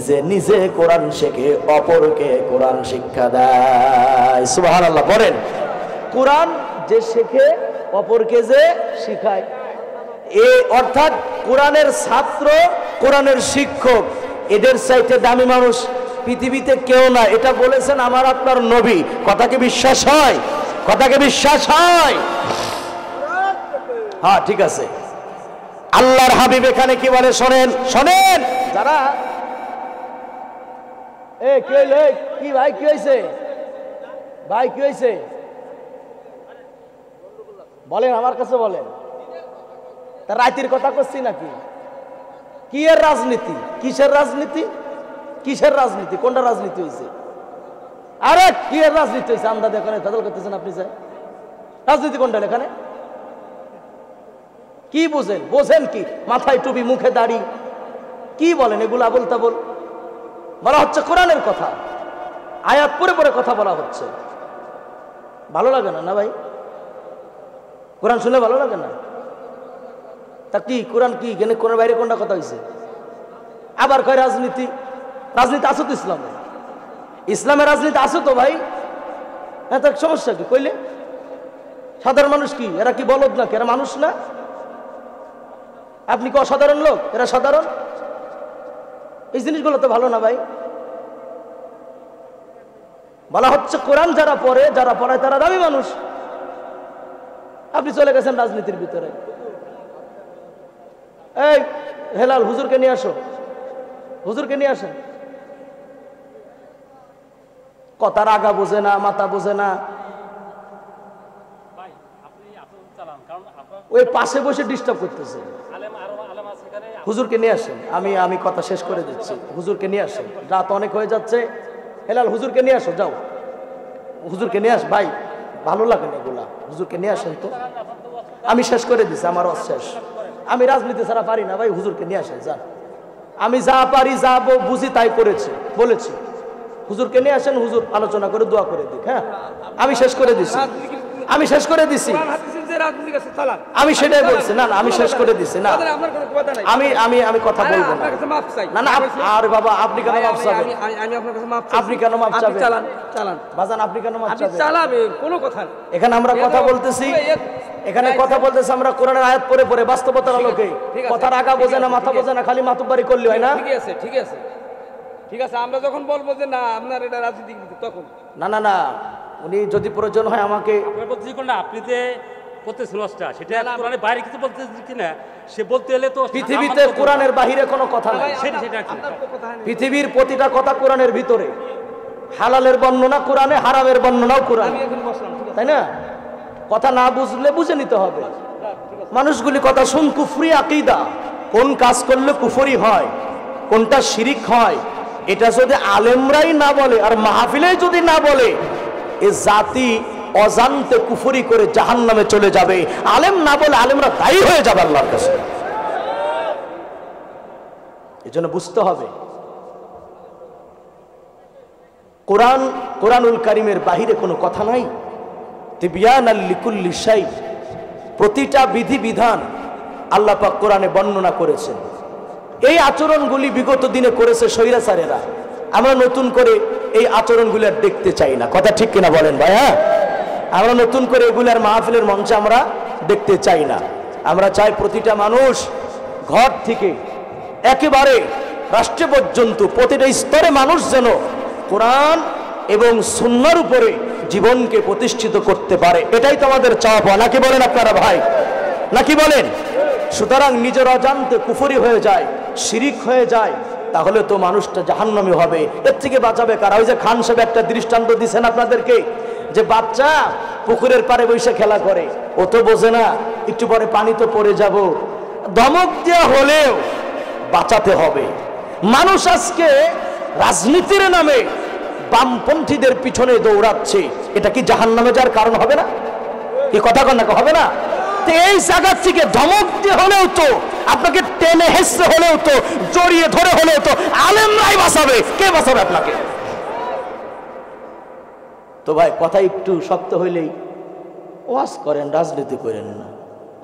[SPEAKER 1] যে নিজে কোরআন শেখে, অপরকে কোরআন শিক্ষা দেয়। সুবহানাল্লাহ বলেন। কোরআন যে শেখে, অপরকে যে শিখায়, অর্থাৎ কোরআনের ছাত্র, কোরআনের শিক্ষক, এদের চাইতে দামি মানুষ পৃথিবীতে কেউ না। এটা বলেছেন আমার আপনার নবী। কথাকে বিশ্বাস হয়? কথাকে বিশ্বাস হয়? হ্যাঁ, ঠিক আছে। আল্লাহর হাবিব এখানে কি বলে শোনেন, শোনেন। যারা কি ভাই, কি হয়েছে ভাই, কি হয়েছে বলেন, আমার কাছে বলেন। তা রাতের কথা করছি নাকি? কি এর রাজনীতি? কিসের রাজনীতি? কিসের রাজনীতি? কোনটা রাজনীতি হয়েছে? আরে কি এর রাজনীতি হয়েছে? আন্দাজ এখানে ফেদল করতেছেন আপনি। চাই রাজনীতি কোনটা এখানে? কি বোঝেন? বোঝেন কি? মাথায় টুপি, মুখে দাড়ি, কি বলেন এগুলো? আবল তাবল বলা হচ্ছে। কোরআনের কথা আয়াত পরে পরে কথা বলা হচ্ছে। ভালো লাগে না? না ভাই, কোরআন শুনলে ভালো লাগে না? তা কি কোরআন কি গেলে কোরআন বাইরে কোনটা কথা হয়েছে? আবার কয় রাজনীতি। রাজনীতি আসো তো ইসলামে? ইসলামের রাজনীতি আসো তো ভাই? হ্যাঁ, তার সমস্যা কি কইলে? সাধারণ মানুষ কি এরা কি বলদ নাকি? এরা মানুষ না? আপনি কি অসাধারণ লোক? এরা সাধারণ? এই জিনিসগুলো তো ভালো না ভাই। বলা হচ্ছে কোরআন যারা পড়ে, যারা পড়ায় তারা দামি মানুষ। আপনি চলে গেছেন রাজনীতির ভিতরে। এই হেলাল, হুজুরকে নিয়ে আসো, হুজুরকে নিয়ে আসেন। কথার আগা বোঝে না, মাথা বোঝে না, ওই পাশে বসে ডিস্টার্ব করতেছে। হুজুরকে নিয়ে আসেন। আমি কথা শেষ করে দিচ্ছি। হুজুরকে নিয়ে আসেন, রাত অনেক হয়ে যাচ্ছে। হেলাল, হুজুরকে নিয়ে আসো, যাও হুজুরকে নিয়ে আস ভাই, ভালো লাগে না এগুলা, হুজুরকে নিয়ে আসেন তো। আমি শেষ করে দিছি, আমার শেষ। আমি রাজনীতি ছাড়া পারি না ভাই, হুজুরকে নিয়ে আসেন যান। আমি যা পারি যা বুঝি তাই করেছি বলেছি, হুজুরকে নিয়ে আসেন, হুজুর আলোচনা করে দোয়া করে দিক। হ্যাঁ, আমি শেষ করে দিছি, আমি শেষ করে দিছি, আমি সেটাই বলছি। না না, আমি শেষ করে দিছি। না আমি আমি আমি কথা বলবো না। না না আরে বাবা, আপনি কেন মাফ চাবেন?
[SPEAKER 2] আমি আপনার কাছে মাফ
[SPEAKER 1] আপনি কেন মাফ চাবেন?
[SPEAKER 2] চালান চালান
[SPEAKER 1] বাজান, আপনি কেন মাফ চাবেন?
[SPEAKER 2] চালাবে, কোনো কথা না।
[SPEAKER 1] এখানে আমরা কথা বলতেছি, এখানে কথা বলতেছি আমরা কোরআনের আয়াত পড়ে পড়ে, বাস্তবতার আলোকে। কথার আগা বোঝে না, মাথা বোঝে না, খালি মাতুব্বারি করলে হয় না।
[SPEAKER 2] ঠিক আছে ঠিক আছে ঠিক আছে, আমরা যখন বলবো যে না আপনার এটা রাজনীতি, তখন
[SPEAKER 1] না না না, উনি যদি প্রয়োজন হয় আমাকে
[SPEAKER 3] বলতে না, আপনি যে করতেছেন ওয়াজটা, সেটা কোরআনের বাইরে কিছু বলতে কিনা সে বলতে এলে তো
[SPEAKER 1] পৃথিবীতে কোরআনের বাহিরে কোনো কথা নাই। পৃথিবীর প্রতিটা কথা কোরআনের ভিতরে। হালালের বর্ণনা কোরআনে, হারামের বর্ণনাও কোরআনে, তাই না? কথা না বুঝলে বুঝে নিতে হবে। মানুষগুলি কথা শুন, কুফরি আকীদা, কোন কাজ করলে কুফরি হয়, কোনটা শিরিক হয়, এটা যদি আলেমরাই না বলে আর মাহফিলে যদি না বলে, এ জাতি অজান্তে কুফরি করে জাহান্নামে চলে যাবে। আলেম না বলে আলেমরা দায়ী হয়ে যাবে আল্লাহর কাছে। এজন্য বুঝতে হবে, কোরআন, কোরআনুল কারীমের বাহিরে কোনো কথা নাই। তিবয়ানাল লিকুল্লি শাই, প্রতিটা বিধি বিধান আল্লাহ পাক কোরআনে বর্ণনা করেছেন। এই আচরণগুলি বিগত দিনে করেছে স্বৈরাচারেরা। আমরা নতুন করে এই আচরণগুলি আর দেখতে চাই না। কথা ঠিক কিনা বলেন ভাই? হ্যাঁ, আমরা নতুন করে এগুলার মাহফিলের মঞ্চে আমরা দেখতে চাই না। আমরা চাই প্রতিটা মানুষ ঘর থেকে একেবারে রাষ্ট্র পর্যন্ত প্রতিটা স্তরে মানুষ যেন কোরআন এবং সুন্নাহর উপরে জীবনকে প্রতিষ্ঠিত করতে পারে। এটাই তো আমাদের চাওয়া, নাকি বলেন আপনারা ভাই? নাকি বলেন? সুতরাং নিজের অজান্তে কুফরি হয়ে যায়, শিরিক হয়ে যায়, তাহলে তো মানুষটা জাহান্নামী হবে। এর থেকে বাঁচাবে কারা? ওই যে খান সাহেব একটা দৃষ্টান্ত দিচ্ছেন আপনাদেরকে, যে বাচ্চা পুকুরের পাড়ে বসে খেলা করে, ও তো বোঝে না একটু পরে পানি তো পড়ে যাব, ধমক দেওয়া হলেও বাঁচাতে হবে। মানুষ আজকে রাজনীতির নামে বামপন্থীদের পিছনে দৌড়াচ্ছে, এটা কি জাহান্নামে যাওয়ার কারণ হবে না? কি কথা কন না, হবে না? এই জায়গা থেকে ধমক দিয়ে হলেও তো, আপনাকে টেনে হেসে হলেও তো, জড়িয়ে ধরে হলেও তো আলেমরাই বাঁচাবে। কে বাঁচাবে আপনাকে? তো ভাই, কথা একটু শক্ত হইলেই ওয়াজ করেন, রাজনীতি করেন না।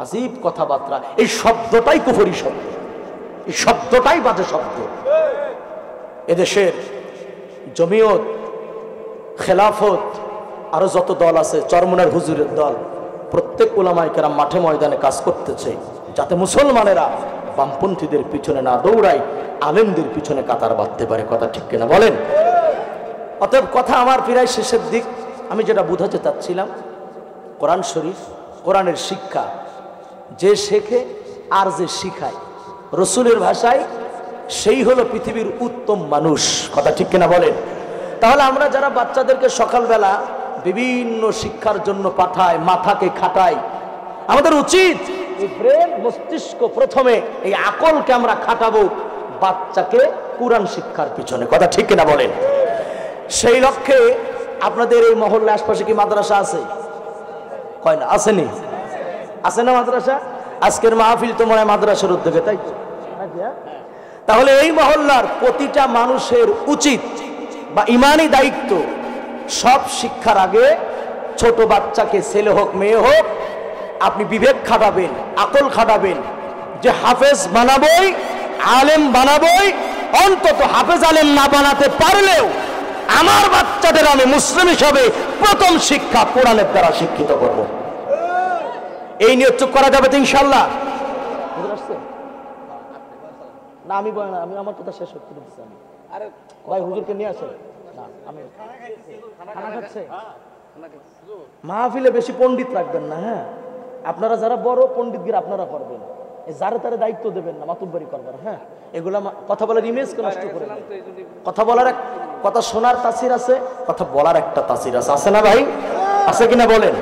[SPEAKER 1] আজীব কথাবার্তা, এই শব্দটাই কুফরি শব্দ, এই শব্দটাই বাজে শব্দ। এদেশের জমিয়ত, খেলাফত, আরো যত দল আছে, চরমনার হুজুরের দল, প্রত্যেক উলামায়ে কেরাম মাঠে ময়দানে কাজ করতেছে যাতে মুসলমানেরা বামপন্থীদের পিছনে না দৌড়ায়, আলেমদের পিছনে কাতার বাঁধতে পারে। কথা ঠিক কিনা বলেন? অতএব কথা আমার প্রায় শেষের দিক। আমি যেটা বোঝাতে চাচ্ছিলাম, কোরআন শরীফ, কোরআনের শিক্ষা যে শেখে আর যে শিখায় রসুলের ভাষায়, সেই হলো পৃথিবীর উত্তম মানুষ। কথা ঠিক কিনা বলেন? তাহলে আমরা যারা বাচ্চাদেরকে সকালবেলা বিভিন্ন শিক্ষার জন্য পাঠায়, মাথাকে খাটাই, আমাদের উচিত এই ব্রেন, মস্তিষ্ক, প্রথমে এই আকলকে আমরা খাটাবো বাচ্চাকে কোরআন শিক্ষার পিছনে। কথা ঠিক কিনা বলেন? সেই লক্ষ্যে আপনাদের এই মহল্লার আশপাশে কি মাদ্রাসা আছে? কয় না? আসেনি? আছে না মাদ্রাসা? আজকের মাহফিল তো মনে হয় মাদ্রাসার উদ্যোগে, তাই তো? তাহলে এই মহল্লার প্রতিটা মানুষের উচিত বা ইমানি দায়িত্ব, সব শিক্ষার আগে ছোট বাচ্চাকে, ছেলে হোক মেয়ে হোক, আপনি বিবেক খাটাবেন, আকল খাটাবেন, যে হাফেজ বানাবই, আলেম বানাবই। অন্তত হাফেজ আলেম না বানাতে পারলেও আমার বাচ্চাদের আমি মুসলিম হিসাবে প্রথম শিক্ষা কোরআনের দ্বারা শিক্ষিত করব। এই নিয়ে চুপ করা যাবে তো ইনশাল্লাহ? না আমি আমি আমার কথা শেষ করতে দিচ্ছি। আমি আরে ভাই, হুজুরকে নিয়ে আসেন না। আমি খানা খাচ্ছে, মাহফিলে বেশি পণ্ডিত রাখবেন না। হ্যাঁ, আপনারা যারা বড় পণ্ডিতগির আপনারা করবেন, যারা তারা দায়িত্ব দেবেন না, মাতুব্বারি করবেন। হ্যাঁ, এগুলা কথা বলার ইমেজকে নষ্ট করে। কথা বলার এক, কথা শোনার তাসির আছে, কথা বলার একটা তাসির আছে, আছে না ভাই? আছে কিনা বলেন?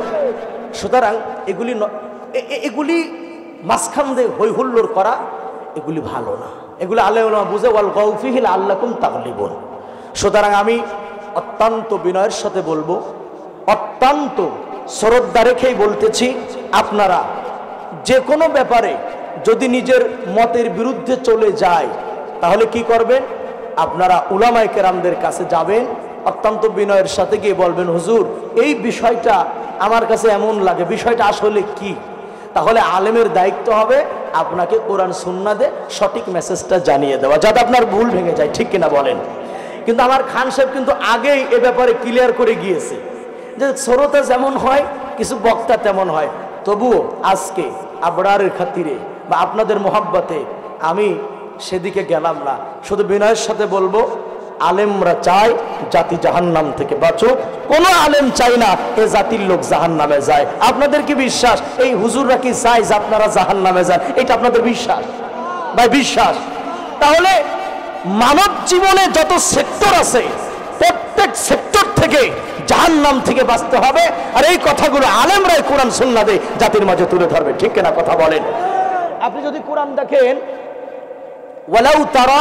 [SPEAKER 1] সুতরাং এগুলি মাঝখান দিয়ে হই হুল্লোড় করা, এগুলি ভালো না। এগুলি আল্লাহ বুঝে, ওয়াল গাউফিহিল আল্লাকুম তাগলিবুন। সুতরাং আমি অত্যন্ত বিনয়ের সাথে বলবো, অত্যন্ত শ্রদ্ধা রেখেই বলতেছি, আপনারা যে কোনো ব্যাপারে যদি নিজের মতের বিরুদ্ধে চলে যায় তাহলে কি করবেন? আপনারা উলামায়ে কেরামদের কাছে যাবেন, অত্যন্ত বিনয়ের সাথে গিয়ে বলবেন, হুজুর এই বিষয়টা আমার কাছে এমন লাগে, বিষয়টা আসলে কি? তাহলে আলেমের দায়িত্ব হবে আপনাকে কোরআন সুন্নাতে সঠিক মেসেজটা জানিয়ে দেওয়া, যাতে আপনার ভুল ভেঙে যায়। ঠিক কিনা বলেন? কিন্তু আমার খান সাহেব কিন্তু আগেই এ ব্যাপারে ক্লিয়ার করে গিয়েছে যে শ্রোতা যেমন হয় কিছু বক্তা তেমন হয়। তবুও আজকে আবরারের খাতিরে বা আপনাদের মোহাব্বতে আমি সেদিকে গেলাম না। শুধু বিনয়ের সাথে বলবো, আলেমরা চায় জাতি জাহান্নাম থেকে বাঁচুক, কোনো আলেম চাই না এ জাতির লোক জাহান্নামে যায়। আপনাদের কি বিশ্বাস এই হুজুররা কি চায় যে আপনারা জাহান্নামে যান? এটা আপনাদের বিশ্বাস? ভাই বিশ্বাস? তাহলে মানব জীবনে যত সেক্টর আছে প্রত্যেক সেক্টর থেকে জাহান্নাম থেকে বাঁচতে হবে, আর এই কথাগুলো আলেমরাই কোরআন সুন্নাতে জাতির মাঝে তুলে ধরবে। ঠিক কিনা কথা বলেন? আপনি যদি কোরআন দেখেন, ওয়ালাউ তারা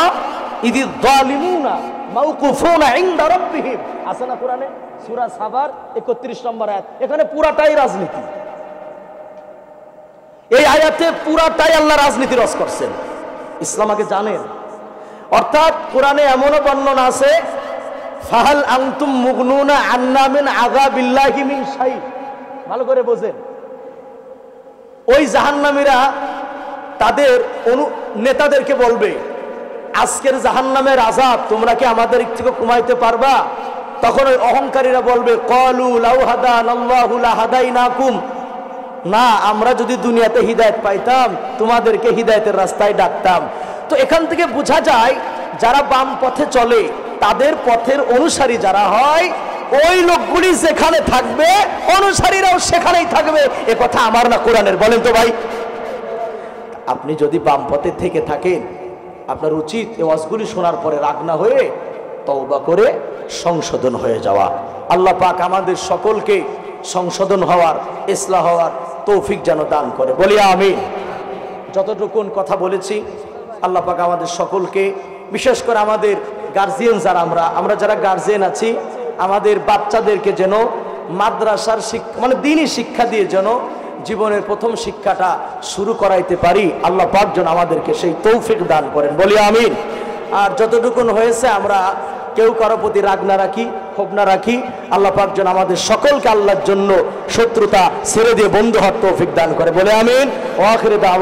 [SPEAKER 1] ইদিয যালিমুনা মাওকুফুনা ইনদা রাব্বিহিম, আছে না কোরআনে? সূরা সাবার 31 নম্বর আয়াত। এখানে পুরাটাই রাজনীতি। এই আয়াতে পুরাটাই আল্লাহ রাজনীতি রস করছেন। ইসলাম আগে জানেন। অর্থাৎ কোরআনে এমনও বর্ণনা আছে, ফাহাল আনতুম মুগনুনা আন্না মিন আযাবিল্লাহি মিন শাই। ভালো করে বোঝেন, ওই জাহান্নামীরা তাদের নেতাদেরকে বলবে, আজকের জাহান্নামের আযাব তোমরা কি আমাদের থেকে কমাইতে পারবা? তখন ওই অহংকারীরা বলবে, ক্বালু লাউ হাদানাল্লাহু লাহাদাইনাকুম, না আমরা যদি দুনিয়াতে হিদায়াত পাইতাম তোমাদেরকে হিদায়াতের রাস্তায় ডাকতাম। তো এখান থেকে বোঝা যায় যারা বাম পথে চলে তাদের পথের অনুসারী যারা হয়, ওই লোকগুলি যেখানে থাকবে অনুসারীরাও সেখানেই থাকবে। এ কথা আমার না কোরআনের? বলেন তো ভাই। আপনি যদি বাম পথে থেকে থাকেন, আপনার উচিত এই ওয়াজগুলি শোনার পরে রাগ না হয়ে তওবা করে সংশোধন হয়ে যাওয়া। আল্লাহ পাক আমাদের সকলকে সংশোধন হওয়ার, ইসলাহ হওয়ার তৌফিক যেন দান করে, বলি আমিন। যতটুকুন কথা বলেছি আল্লাহ পাক আমাদের সকলকে, বিশেষ করে আমাদের গার্জিয়ান যারা আমরা যারা গার্জিয়ান আছি, আমাদের বাচ্চাদেরকে যেন মাদ্রাসার শিক্ষা মানে দ্বীনি শিক্ষা দিয়ে যেন জীবনের প্রথম শিক্ষাটা শুরু করাইতে পারি। আল্লাহ পাক যেন আমাদেরকে সেই তৌফিক দান করেন, বলি আমিন। আর যতটুকুন হয়েছে আমরা কেউ কারো প্রতি রাগ না রাখি, ক্ষোভ না রাখি। আল্লাহ পাক যেন আমাদের সকলকে আল্লাহর জন্য শত্রুতা ছেড়ে দিয়ে বন্ধু হওয়ার তৌফিক দান করে, বলে আমিন। ওয়া আখিরু দাওয়ানা।